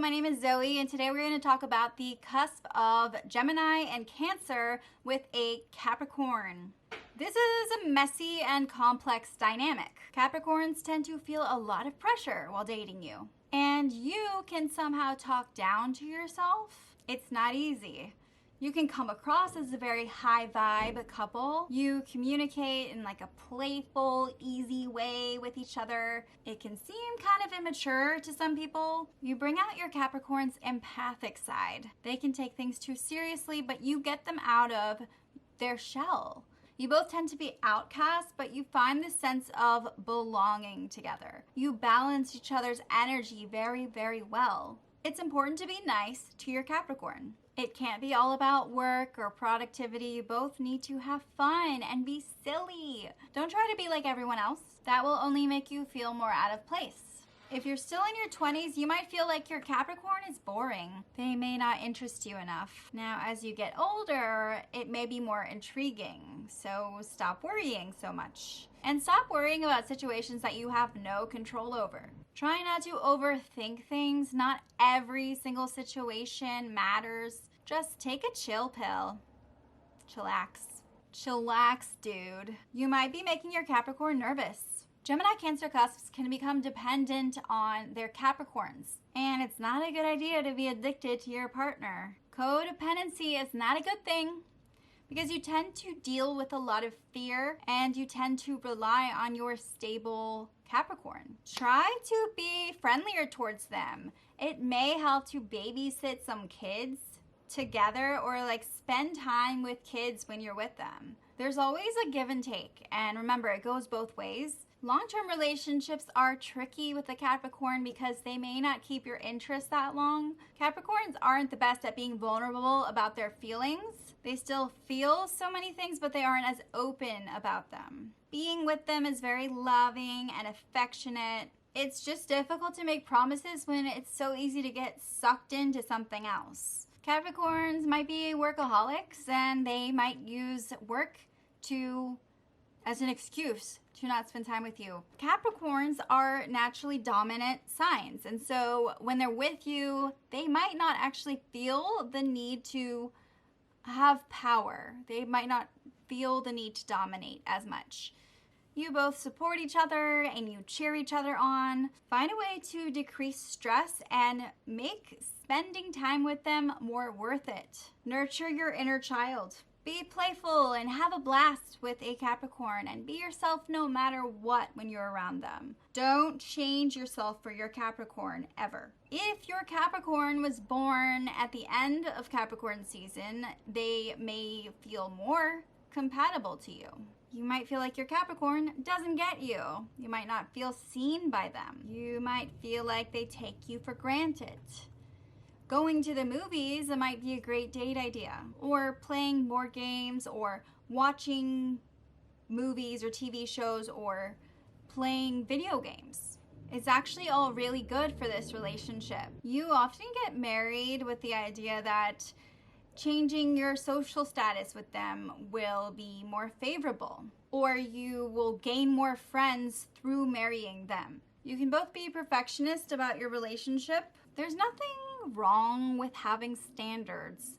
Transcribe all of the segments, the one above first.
my name is Zoe, and today we're going to talk about the cusp of Gemini and Cancer with a Capricorn. This is a messy and complex dynamic. Capricorns tend to feel a lot of pressure while dating you, and you can somehow talk down to yourself. It's not easy. You can come across as a very high vibe couple. You communicate in like a playful, easy way with each other. It can seem kind of immature to some people. You bring out your Capricorn's empathic side. They can take things too seriously, but you get them out of their shell. You both tend to be outcasts, but you find this sense of belonging together. You balance each other's energy very, very well. It's important to be nice to your Capricorn. It can't be all about work or productivity. You both need to have fun and be silly. Don't try to be like everyone else. That will only make you feel more out of place. If you're still in your 20s, you might feel like your Capricorn is boring. They may not interest you enough. Now, as you get older, it may be more intriguing. So stop worrying so much. And stop worrying about situations that you have no control over. Try not to overthink things. Not every single situation matters. Just take a chill pill. Chillax. Chillax, dude. You might be making your Capricorn nervous. Gemini Cancer cusps can become dependent on their Capricorns, and it's not a good idea to be addicted to your partner. Codependency is not a good thing because you tend to deal with a lot of fear and you tend to rely on your stable Capricorn. Try to be friendlier towards them. It may help to babysit some kids together or like spend time with kids when you're with them. There's always a give and take, and remember, it goes both ways. Long-term relationships are tricky with the Capricorn because they may not keep your interest that long. Capricorns aren't the best at being vulnerable about their feelings. They still feel so many things, but they aren't as open about them. Being with them is very loving and affectionate. It's just difficult to make promises when it's so easy to get sucked into something else. Capricorns might be workaholics, and they might use work as an excuse to not spend time with you. Capricorns are naturally dominant signs, and so when they're with you, they might not actually feel the need to have power. They might not feel the need to dominate as much. You both support each other and you cheer each other on. Find a way to decrease stress and make spending time with them more worth it. Nurture your inner child. Be playful and have a blast with a Capricorn, and be yourself no matter what when you're around them. Don't change yourself for your Capricorn ever. If your Capricorn was born at the end of Capricorn season, they may feel more compatible to you. You might feel like your Capricorn doesn't get you. You might not feel seen by them. You might feel like they take you for granted. Going to the movies might be a great date idea, or playing board games, or watching movies or TV shows, or playing video games. It's actually all really good for this relationship. You often get married with the idea that changing your social status with them will be more favorable, or you will gain more friends through marrying them. You can both be perfectionist about your relationship. There's nothing wrong with having standards,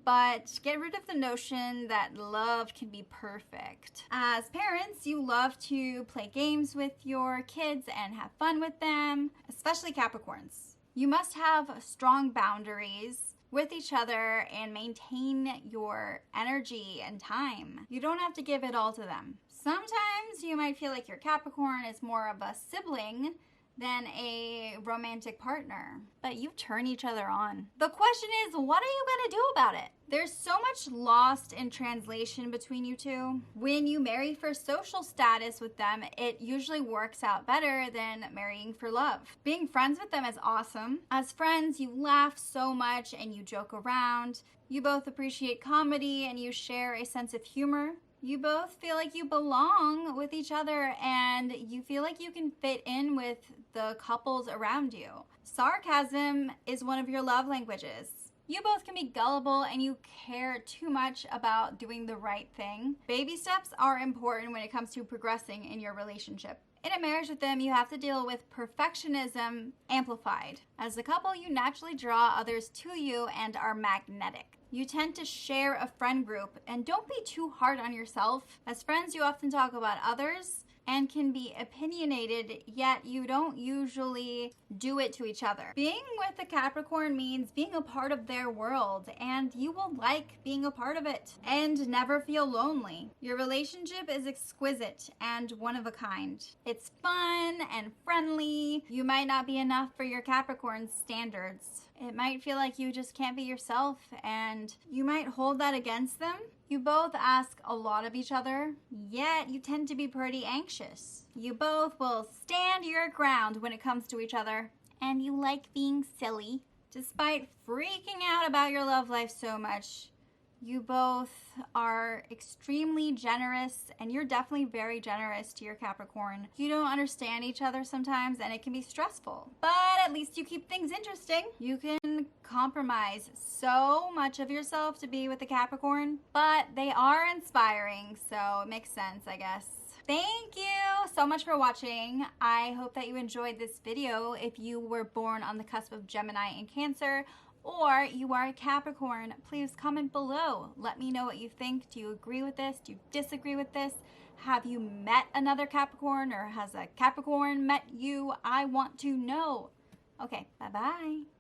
but get rid of the notion that love can be perfect. As parents, you love to play games with your kids and have fun with them, especially Capricorns. You must have strong boundaries with each other and maintain your energy and time. You don't have to give it all to them. Sometimes you might feel like your Capricorn is more of a sibling than a romantic partner, but you turn each other on. The question is, what are you gonna do about it? There's so much lost in translation between you two. When you marry for social status with them, it usually works out better than marrying for love. Being friends with them is awesome. As friends, you laugh so much and you joke around. You both appreciate comedy and you share a sense of humor. You both feel like you belong with each other and you feel like you can fit in with the couples around you. Sarcasm is one of your love languages. You both can be gullible and you care too much about doing the right thing. Baby steps are important when it comes to progressing in your relationship. In a marriage with them, you have to deal with perfectionism amplified. As a couple, you naturally draw others to you and are magnetic. You tend to share a friend group, and don't be too hard on yourself. As friends, you often talk about others and can be opinionated, yet you don't usually do it to each other. Being with a Capricorn means being a part of their world, and you will like being a part of it and never feel lonely. Your relationship is exquisite and one of a kind. It's fun and friendly. You might not be enough for your Capricorn standards. It might feel like you just can't be yourself, and you might hold that against them. You both ask a lot of each other, yet you tend to be pretty anxious. You both will stand your ground when it comes to each other, and you like being silly. Despite freaking out about your love life so much, you both are extremely generous, and you're definitely very generous to your Capricorn. You don't understand each other sometimes, and it can be stressful. But at least you keep things interesting. You can compromise so much of yourself to be with the Capricorn, but they are inspiring, so it makes sense, I guess. Thank you so much for watching. I hope that you enjoyed this video. If you were born on the cusp of Gemini and Cancer, or you are a Capricorn, please comment below. Let me know what you think. Do you agree with this? Do you disagree with this? Have you met another Capricorn, or has a Capricorn met you? I want to know. Okay, bye-bye.